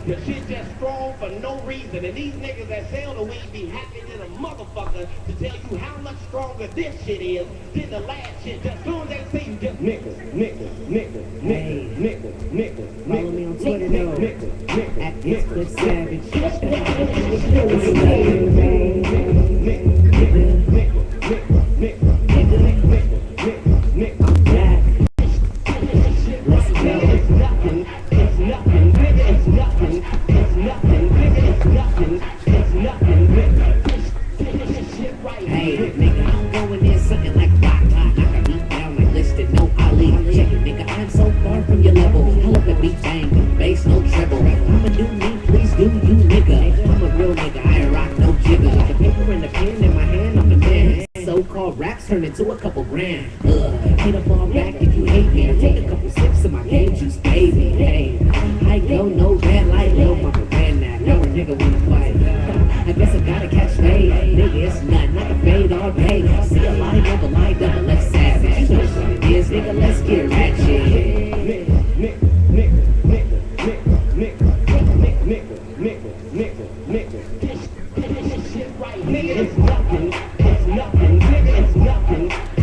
The shit just strong for no reason. And these niggas that sell the weed be happy than a motherfucker to tell you how much stronger this shit is than the last shit. Just as soon as they see you, just niggas. Follow me on Twitter though, at It's Good Savage. Hey, nigga, I'm going in something like rock. Knock a beat down like listed, no Ali. Check it, nigga, I'm so far from your level. I let the beat bang, bass, no treble. I'ma do me, please do you, nigga. I'm a real nigga, I ain't rock no jigger. The paper and the pen in my hand, I'm the man. So-called raps turn into a couple grand. Hit a ball back if you hate me. Take a couple sips of my game juice, baby. Hey, I go no red light, no mama ran that. Now a nigga wanna fight. I guess I gotta catch fade. Nigga, it's nothing, I can fade all day. See a lie, never lie, double left savage. You know what it is, nigga, let's get ratchet. Nigga, it's nothing, nigga, it's nothing.